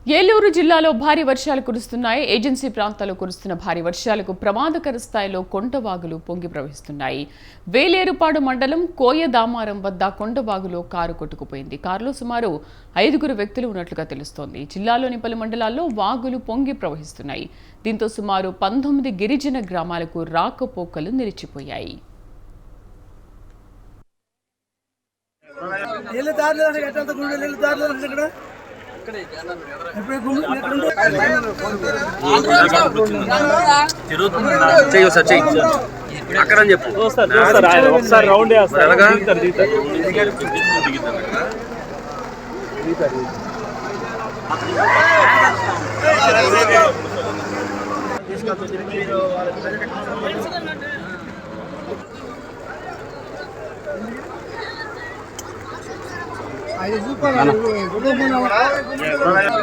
ఏలూరు జిల్లాలో భారీ వర్షాలు కురుస్తున్నాయి. ఏజెన్సీ ప్రాంతాల్లో కురుస్తున్న భారీ వర్షాలకు ప్రమాదకర స్థాయిలో కొండవాగులు పొంగి ప్రవహిస్తున్నాయి. వేలేరుపాడు మండలం కోయదామారం వద్ద కొండవాగులో కారు కొట్టుకుపోయింది. కారులో సుమారు 5 వ్యక్తులు ఉన్నట్లుగా తెలుస్తోంది. జిల్లాలోని పలు మండలాల్లో వాగులు పొంగి ప్రవహిస్తున్నాయి. దీంతో సుమారు 19 గిరిజన గ్రామాలకు రాకపోకలు నిలిచిపోయాయి. అక్కడ చెప్పు ఒకసారి రౌండ్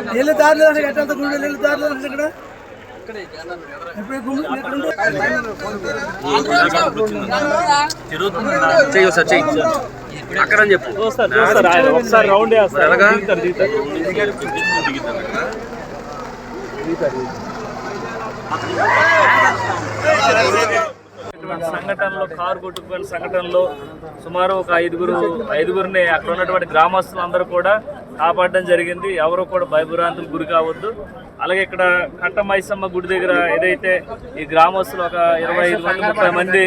నీళ్ళు దారిలో ఎట్లా గుండె నీళ్ళు దారిలో ఇక్కడ అక్కడ చెప్పు ఒకసారి రౌండ్ సంఘటనలో కారు కొట్టుకుపోయిన సంఘటనలో సుమారు ఒక ఐదుగురిని అక్కడ ఉన్నటువంటి గ్రామస్తులందరూ కూడా కాపాడడం జరిగింది. ఎవరు కూడా భయభ్రాంతులకు గురి కావద్దు. అలాగే ఇక్కడ కట్టమైసమ్మ గుడి దగ్గర ఏదైతే ఈ గ్రామస్తులు ఒక 25-30 మంది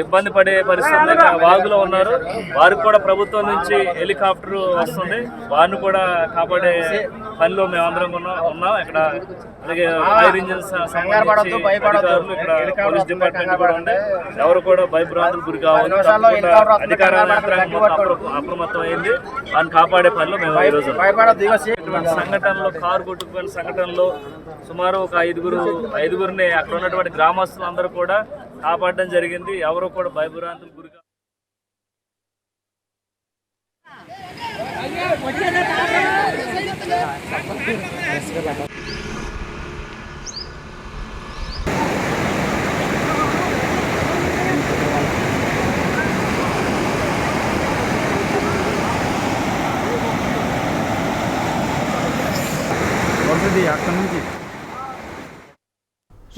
ఇబ్బంది పడే పరిస్థితుల్లో వాగులో ఉన్నారు. వారికి కూడా ప్రభుత్వం నుంచి హెలికాప్టర్ వస్తుంది. వారిని కూడా కాపాడే పనిలో మేమందరం ఉన్నాం. ఇక్కడ అలాగే ఫైర్ ఇంజిన్స్ సంబంధించి అధికారులు ఇక్కడ పోలీస్ డిపార్ట్మెంట్ కూడా ఉంది. ఎవరు కూడా భయభ్రాంతులకు గురి కావాలి. అధికార యంత్రాంగం అప్రమత్తం అయింది. వారిని కాపాడే పనిలో మేము ఈరోజు సంఘటనలో కారు కొట్టుకుపోయిన సంఘటనలో సుమారు ఒక ఐదుగురిని అక్కడ ఉన్నటువంటి గ్రామస్తులందరూ కూడా కాపాడడం జరిగింది. ఎవరు కూడా భయభ్రాంతులకు గురి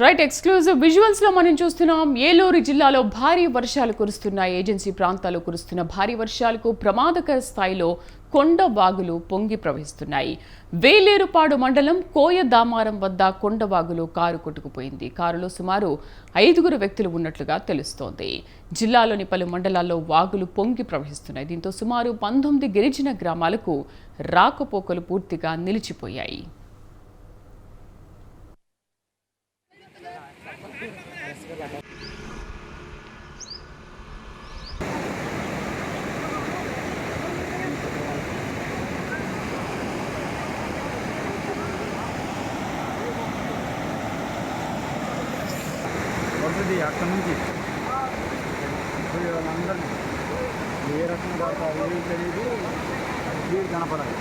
రైట్, ఎక్స్క్లూజివ్ విజువల్స్ లో మనం చూస్తున్నాం. ఏలూరు జిల్లాలో భారీ వర్షాలు కురుస్తున్నాయి. ఏజెన్సీ ప్రాంతాల్లో కురుస్తున్న భారీ వర్షాలకు ప్రమాదకర స్థాయిలో కొండ వాగులు పొంగి ప్రవహిస్తున్నాయి. వేలేరుపాడు మండలం కోయదామారం వద్ద కొండవాగులో కారు కొట్టుకుపోయింది. కారులో సుమారు 5 వ్యక్తులు ఉన్నట్లుగా తెలుస్తోంది. జిల్లాలోని పలు మండలాల్లో వాగులు పొంగి ప్రవహిస్తున్నాయి. దీంతో సుమారు 19 గిరిజన గ్రామాలకు రాకపోకలు పూర్తిగా నిలిచిపోయాయి. అక్కడ నుంచి అందరినీ ఏ రకంగా ఏం తెలియదు, కనపడాలి.